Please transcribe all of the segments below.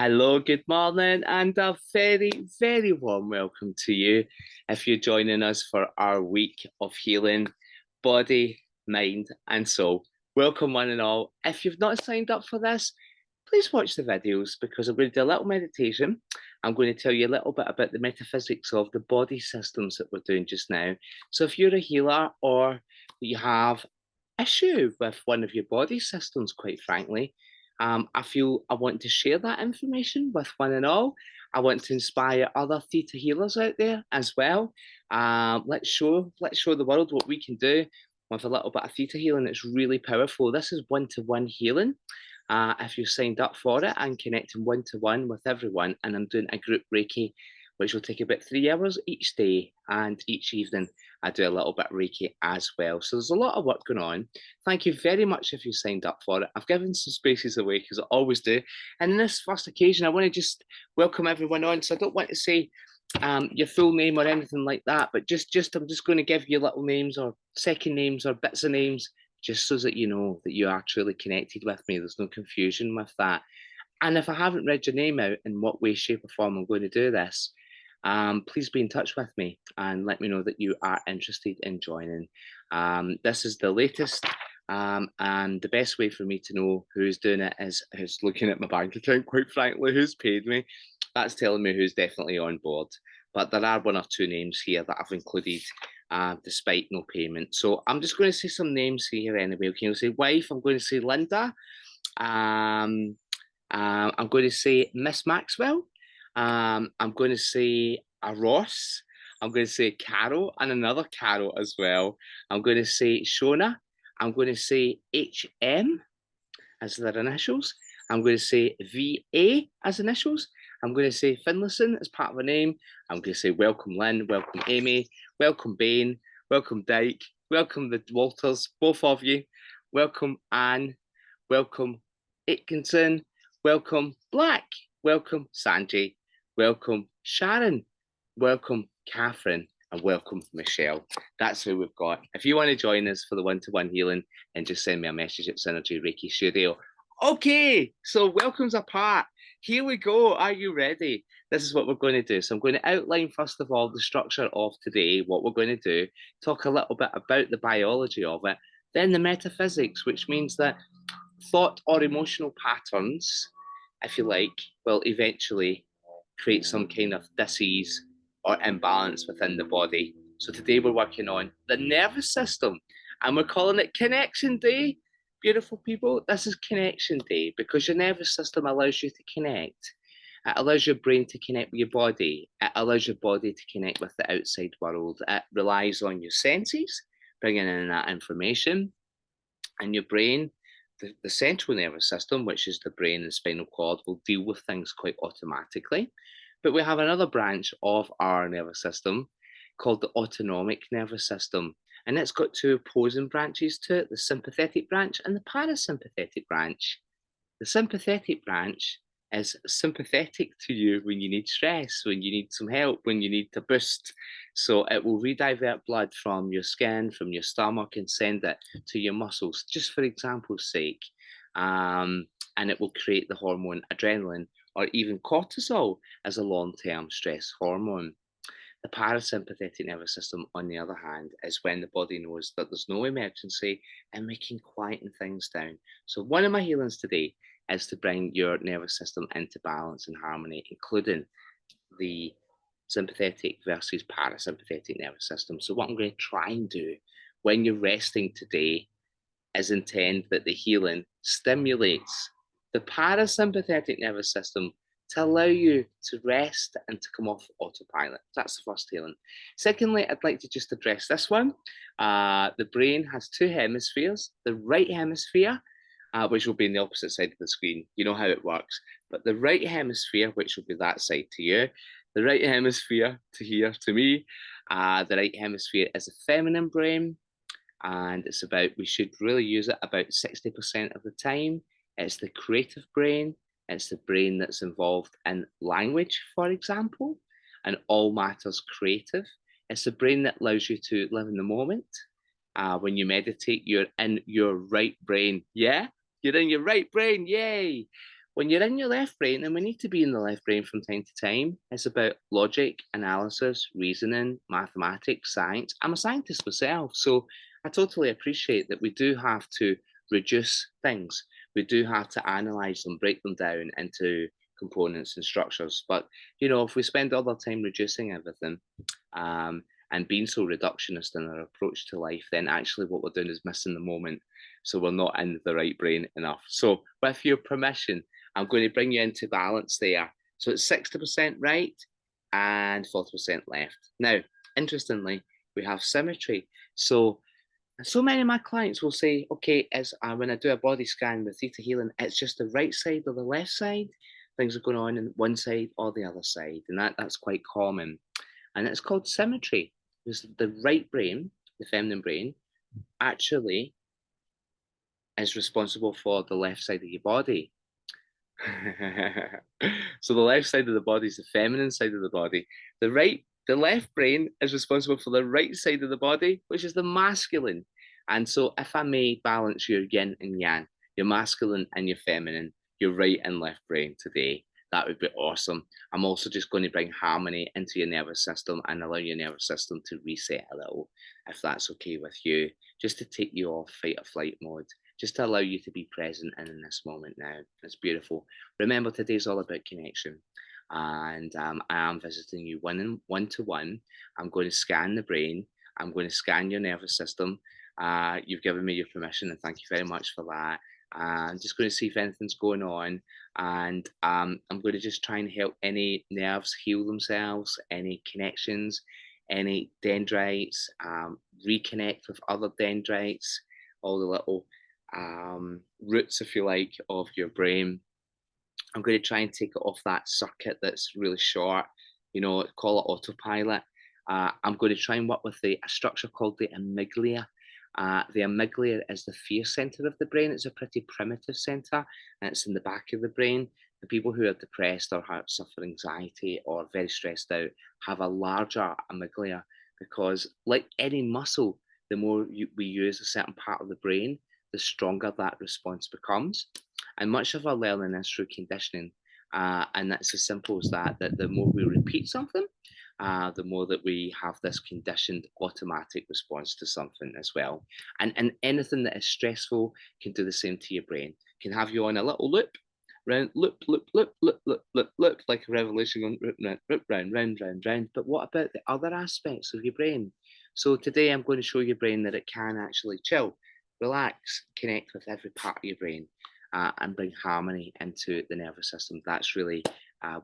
Hello, good morning, and a very, very warm welcome to you if you're joining us for our week of healing body, mind, and soul. Welcome, one and all. If you've not signed up for this, please watch the videos because I'm going to do a little meditation. I'm going to tell you a little bit about the metaphysics of the body systems that we're doing just now. So, if you're a healer or you have issue with one of your body systems, quite frankly, I feel I want to share that information with one and all. I want to inspire other theta healers out there as well. Let's show the world what we can do with a little bit of theta healing. It's really powerful. This is one-to-one healing. If you signed up for it, I'm connecting one-to-one with everyone, and I'm doing a group Reiki, which will take about 3 hours each day, and each evening I do a little bit of Reiki as well. So there's a lot of work going on. Thank you very much if you signed up for it. I've given some spaces away because I always do. And in this first occasion, I want to just welcome everyone on. So I don't want to say your full name or anything like that, but just I'm just going to give you little names or second names or bits of names just so that you know that you are truly connected with me. There's no confusion with that. And if I haven't read your name out in what way, shape, or form I'm going to do this, please be in touch with me and let me know that you are interested in joining. This is the latest, and the best way for me to know who's doing it is who's looking at my bank account, quite frankly, who's paid me. That's telling me who's definitely on board. But there are one or two names here that I've included despite no payment. So I'm just going to say some names here anyway. Okay, I'll say wife, I'm going to say Linda. I'm going to say Miss Maxwell. I'm going to say a Ross. I'm going to say Carol and another Carol as well. I'm going to say Shona. I'm going to say HM as their initials. I'm going to say VA as initials. I'm going to say Finlayson as part of a name. I'm going to say welcome Lynn, welcome Amy, welcome Bain, welcome Dyke, welcome the Walters, both of you, welcome Anne, welcome Atkinson, welcome Black, welcome Sanjay, welcome Sharon, welcome Catherine, and welcome Michelle. That's who we've got. If you want to join us for the one-to-one healing, and just send me a message at Synergy Reiki Studio. Okay, so welcomes apart. Here we go. Are you ready? This is what we're going to do. So I'm going to outline, first of all, the structure of today, what we're going to do, talk a little bit about the biology of it, then the metaphysics, which means that thought or emotional patterns, if you like, will eventually create some kind of disease or imbalance within the body. So today we're working on the nervous system, and we're calling it Connection Day. Beautiful people, this is Connection Day because your nervous system allows you to connect. It allows your brain to connect with your body. It allows your body to connect with the outside world. It relies on your senses, bringing in that information. And your brain, the central nervous system, which is the brain and spinal cord, will deal with things quite automatically. But we have another branch of our nervous system called the autonomic nervous system. And it's got two opposing branches to it, the sympathetic branch and the parasympathetic branch. The sympathetic branch is sympathetic to you when you need stress, when you need some help, when you need to boost. So it will redivert blood from your skin, from your stomach, and send it to your muscles, just for example's sake. And it will create the hormone adrenaline or even cortisol as a long-term stress hormone. The parasympathetic nervous system, on the other hand, is when the body knows that there's no emergency and we can quieten things down. So one of my healings today is to bring your nervous system into balance and harmony, including the sympathetic versus parasympathetic nervous system. So what I'm going to try and do when you're resting today is intend that the healing stimulates the parasympathetic nervous system to allow you to rest and to come off autopilot. That's the first healing. Secondly, I'd like to just address this one. The brain has two hemispheres. The right hemisphere, which will be on the opposite side of the screen. You know how it works. But the right hemisphere, which will be that side to you, the right hemisphere to here to me, the right hemisphere is a feminine brain, and it's about, we should really use it about 60% of the time. It's the creative brain. It's the brain that's involved in language, for example, and all matters creative. It's the brain that allows you to live in the moment. When you meditate, you're in your right brain. Yeah, you're in your right brain. Yay. When you're in your left brain, and we need to be in the left brain from time to time, it's about logic, analysis, reasoning, mathematics, science. I'm a scientist myself, so I totally appreciate that we do have to reduce things. We do have to analyze them, break them down into components and structures. But if we spend all our time reducing everything, um, and being so reductionist in our approach to life, then actually what we're doing is missing the moment. So we're not in the right brain enough. So, with your permission, I'm going to bring you into balance there. So it's 60% right and 40% left. Now, interestingly, we have symmetry. So many of my clients will say, okay, as when I do a body scan with Theta Healing, it's just the right side or the left side. Things are going on in one side or the other side. And that's quite common. And it's called symmetry. Because the right brain, the feminine brain, actually is responsible for the left side of your body. So the left side of the body is the feminine side of the body. The left brain is responsible for the right side of the body, which is the masculine. And so if I may balance your yin and yang, your masculine and your feminine, your right and left brain today, that would be awesome. I'm also just going to bring harmony into your nervous system and allow your nervous system to reset a little, if that's okay with you, just to take you off fight or flight mode, just to allow you to be present and in this moment now. It's beautiful. Remember, today's all about connection. And I am visiting you one to one. I'm going to scan the brain. I'm going to scan your nervous system. You've given me your permission, and thank you very much for that. I'm just going to see if anything's going on. And I'm going to just try and help any nerves heal themselves, any connections, any dendrites, reconnect with other dendrites, all the little roots, if you like, of your brain. I'm going to try and take it off that circuit that's really short, call it autopilot. I'm going to try and work with a structure called the amygdala. The amygdala is the fear center of the brain. It's a pretty primitive center, and it's in the back of the brain. The people who are depressed or suffer anxiety or very stressed out have a larger amygdala because, like any muscle, the more we use a certain part of the brain, the stronger that response becomes. And much of our learning is through conditioning. And that's as simple as that the more we repeat something, the more that we have this conditioned automatic response to something as well. And anything that is stressful can do the same to your brain, can have you on a little loop, round, loop, like a revolution going round. But what about the other aspects of your brain? So today I'm going to show your brain that it can actually chill, relax, connect with every part of your brain. And bring harmony into the nervous system. That's really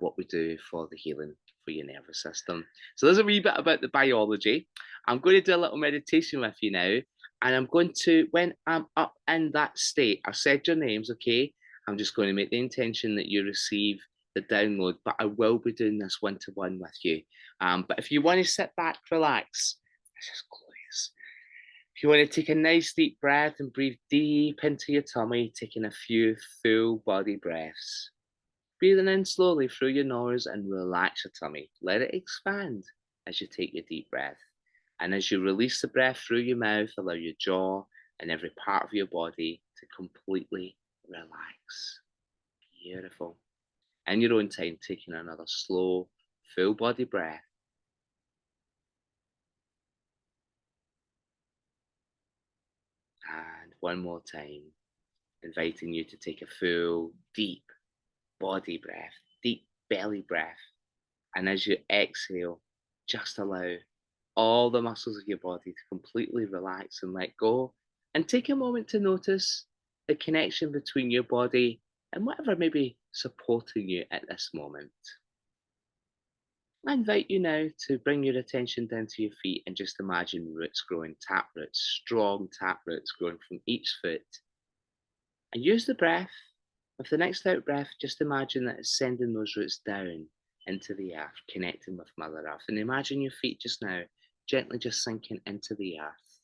what we do for the healing for your nervous system. So there's a wee bit about the biology. I'm going to do a little meditation with you now. And I'm going to, when I'm up in that state, I've said your names, okay? I'm just going to make the intention that you receive the download, but I will be doing this one-to-one with you. But if you want to sit back, relax, just close. If you want to take a nice deep breath and breathe deep into your tummy, taking a few full body breaths. Breathing in slowly through your nose and relax your tummy. Let it expand as you take your deep breath. And as you release the breath through your mouth, allow your jaw and every part of your body to completely relax. Beautiful. In your own time, taking another slow, full body breath. And one more time, inviting you to take a full, deep body breath, deep belly breath. And as you exhale, just allow all the muscles of your body to completely relax and let go. And take a moment to notice the connection between your body and whatever may be supporting you at this moment. I invite you now to bring your attention down to your feet and just imagine roots growing, tap roots, strong tap roots growing from each foot. And use the breath. With the next out breath, just imagine that it's sending those roots down into the earth, connecting with Mother Earth. And imagine your feet just now gently just sinking into the earth.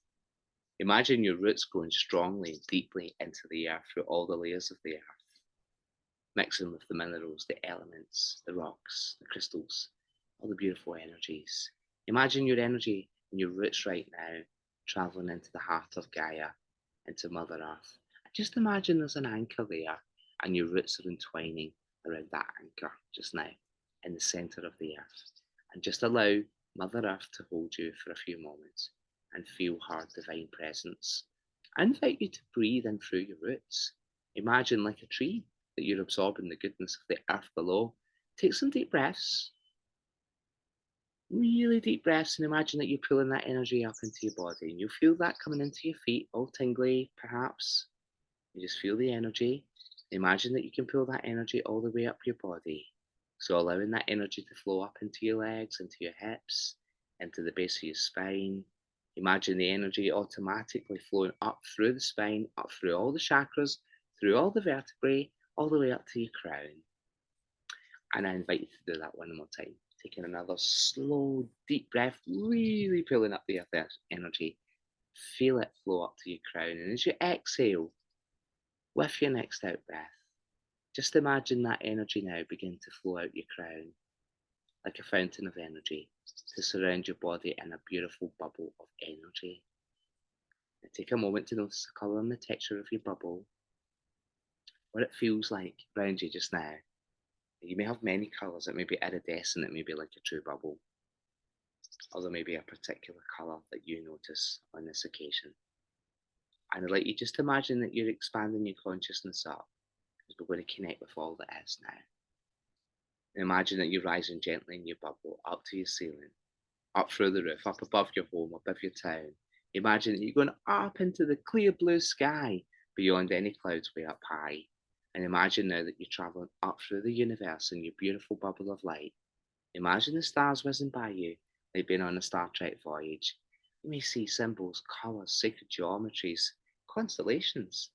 Imagine your roots growing strongly and deeply into the earth through all the layers of the earth, mixing with the minerals, the elements, the rocks, the crystals, all the beautiful energies. Imagine your energy and your roots right now traveling into the heart of Gaia, into Mother Earth. Just imagine there's an anchor there, and your roots are entwining around that anchor just now in the center of the earth. And just allow Mother Earth to hold you for a few moments and feel her divine presence. I invite you to breathe in through your roots. Imagine, like a tree, that you're absorbing the goodness of the earth below. Take some deep breaths, really deep breaths, and imagine that you're pulling that energy up into your body. And you'll feel that coming into your feet, all tingly perhaps. You just feel the energy. Imagine that you can pull that energy all the way up your body. So allowing that energy to flow up into your legs, into your hips, into the base of your spine. Imagine the energy automatically flowing up through the spine, up through all the chakras, through all the vertebrae, all the way up to your crown. And I invite you to do that one more time. Taking another slow, deep breath, really pulling up the earth energy. Feel it flow up to your crown. And as you exhale, with your next out breath, just imagine that energy now begin to flow out your crown like a fountain of energy to surround your body in a beautiful bubble of energy. Now take a moment to notice the colour and the texture of your bubble, what it feels like around you just now. You may have many colours. It may be iridescent, it may be like a true bubble, or there may be a particular colour that you notice on this occasion. And I'd like you just imagine that you're expanding your consciousness up, because we're going to connect with all that is now. Imagine that you're rising gently in your bubble up to your ceiling, up through the roof, up above your home, above your town. Imagine that you're going up into the clear blue sky beyond any clouds way up high. And imagine now that you're traveling up through the universe in your beautiful bubble of light. Imagine the stars whizzing by you like being on a Star Trek voyage. You may see symbols, colours, sacred geometries, constellations.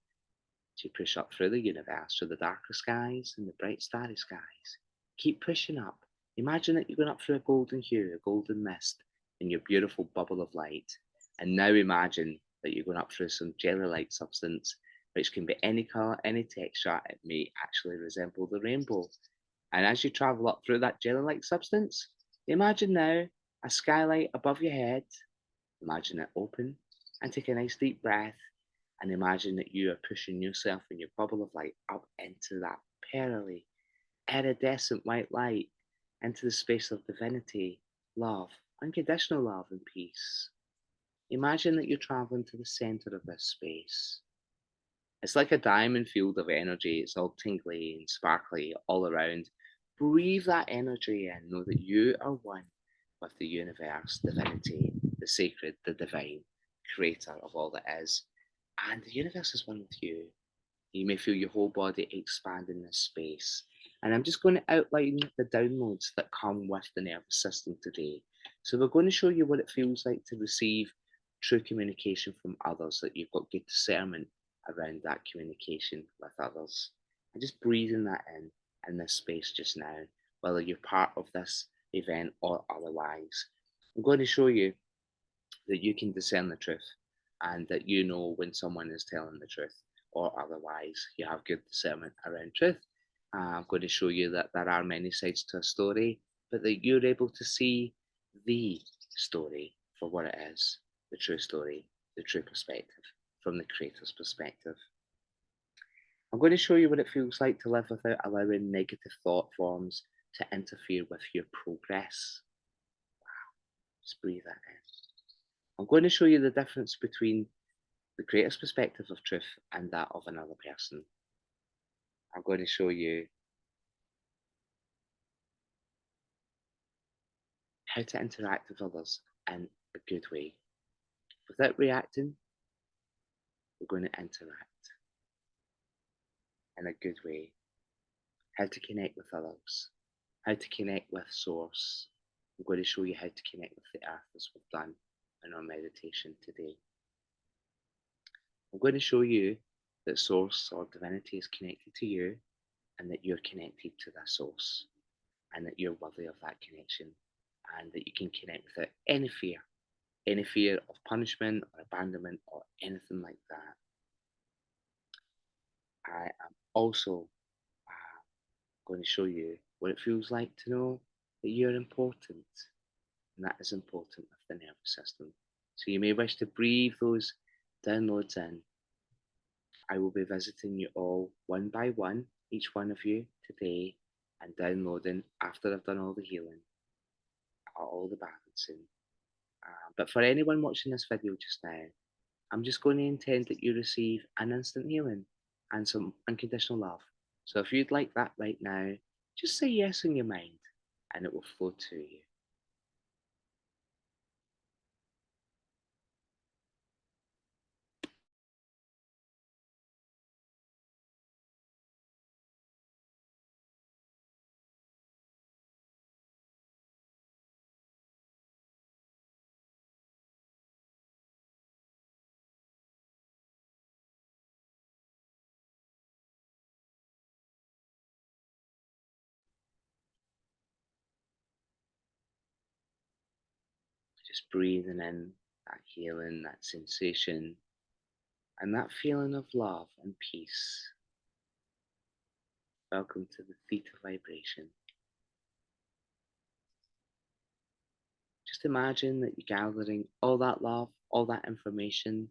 As you push up through the universe, through the darker skies and the bright starry skies, keep pushing up. Imagine that you're going up through a golden hue, a golden mist in your beautiful bubble of light. And now imagine that you're going up through some jelly-like substance, which can be any colour, any texture. It may actually resemble the rainbow. And as you travel up through that jelly-like substance, imagine now a skylight above your head. Imagine it open and take a nice deep breath, and imagine that you are pushing yourself in your bubble of light up into that pearly, iridescent white light, into the space of divinity, love, unconditional love, and peace. Imagine that you're traveling to the center of this space. It's like a diamond field of energy. It's all tingly and sparkly all around. Breathe that energy in. Know that you are one with the universe, divinity, the sacred, the divine, creator of all that is. And the universe is one with you. You may feel your whole body expand in this space. And I'm just going to outline the downloads that come with the nervous system today. So we're going to show you what it feels like to receive true communication from others, that you've got good discernment around that communication with others. And just breathing that in this space just now, whether you're part of this event or otherwise. I'm going to show you that you can discern the truth, and that you know when someone is telling the truth or otherwise. You have good discernment around truth. I'm going to show you that there are many sides to a story, but that you're able to see the story for what it is, the true story, the true perspective, from the creator's perspective. I'm going to show you what it feels like to live without allowing negative thought forms to interfere with your progress. Wow, just breathe that in. I'm going to show you the difference between the creator's perspective of truth and that of another person. I'm going to show you how to interact with others in a good way. Without reacting, we're going to interact in a good way. How to connect with others, how to connect with Source. I'm going to show you how to connect with the earth as we've done in our meditation today. I'm going to show you that Source or Divinity is connected to you, and that you're connected to that Source, and that you're worthy of that connection, and that you can connect without any fear of punishment or abandonment or anything like that. I am also going to show you what it feels like to know that you're important, and that is important with the nervous system. So you may wish to breathe those downloads in. I will be visiting you all one by one each one of you today and downloading after I've done all the healing, all the balancing. But for anyone watching this video just now, I'm just going to intend that you receive an instant healing and some unconditional love. So if you'd like that right now, just say yes in your mind and it will flow to you. Just breathing in that healing, that sensation, and that feeling of love and peace. Welcome to the theta vibration. Just imagine that you're gathering all that love, all that information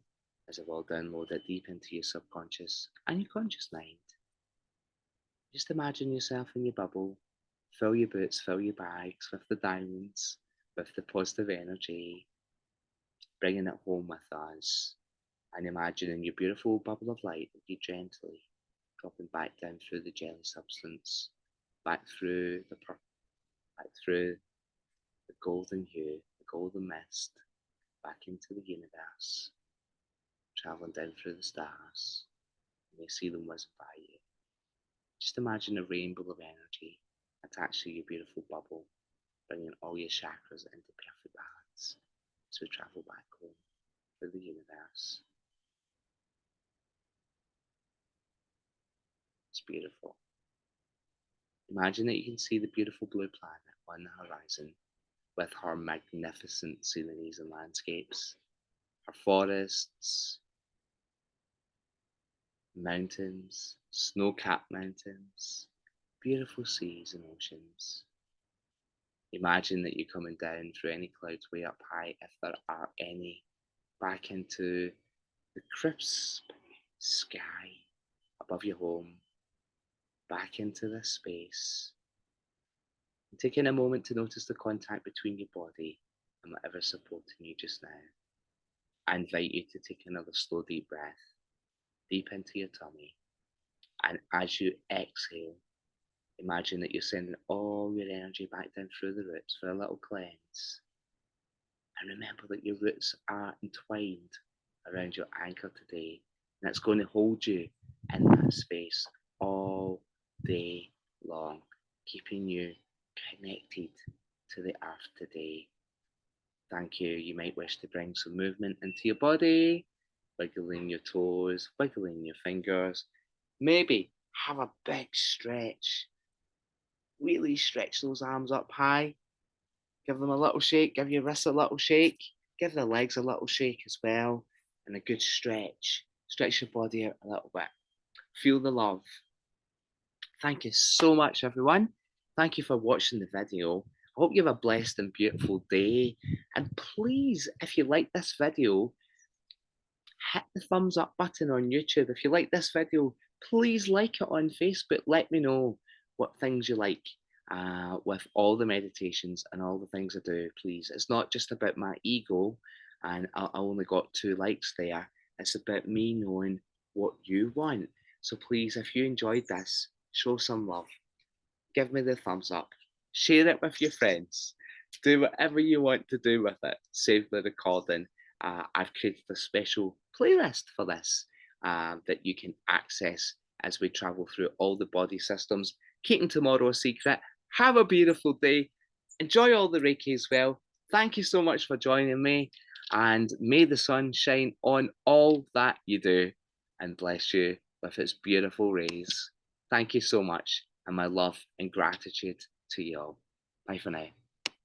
as it will download it deep into your subconscious and your conscious mind. Just imagine yourself in your bubble. Fill your boots, fill your bags with the diamonds, with the positive energy, bringing it home with us. And imagining your beautiful bubble of light that you gently dropping back down through the jelly substance, back through the purple, back through the golden hue, the golden mist, back into the universe, traveling down through the stars. You may see them whizzing by you. Just imagine a rainbow of energy attached to your beautiful bubble, bringing all your chakras into perfect balance as we travel back home through the universe. It's beautiful. Imagine that you can see the beautiful blue planet on the horizon with her magnificent sceneries and landscapes, her forests, mountains, snow-capped mountains, beautiful seas and oceans. Imagine that you're coming down through any clouds way up high, if there are any, back into the crisp sky above your home, back into this space. And taking a moment to notice the contact between your body and whatever's supporting you just now. I invite you to take another slow, deep breath, deep into your tummy. And as you exhale, imagine that you're sending all your energy back down through the roots for a little cleanse. And remember that your roots are entwined around your ankle today. And it's going to hold you in that space all day long, keeping you connected to the earth today. Thank you. You might wish to bring some movement into your body, wiggling your toes, wiggling your fingers. Maybe have a big stretch. Really stretch those arms up high. Give them a little shake. Give your wrists a little shake. Give the legs a little shake as well. And a good stretch. Stretch your body out a little bit. Feel the love. Thank you so much, everyone. Thank you for watching the video. I hope you have a blessed and beautiful day. And please, if you like this video, hit the thumbs up button on YouTube. If you like this video, please like it on Facebook. Let me know what things you like with all the meditations and all the things I do, please. It's not just about my ego and I only got 2 likes there. It's about me knowing what you want. So please, if you enjoyed this, show some love. Give me the thumbs up. Share it with your friends. Do whatever you want to do with it. Save the recording. I've created a special playlist for this that you can access as we travel through all the body systems. Keeping tomorrow a secret. Have a beautiful day. Enjoy all the Reiki as well. Thank you so much for joining me. And may the sun shine on all that you do and bless you with its beautiful rays. Thank you so much, and my love and gratitude to you all. Bye for now.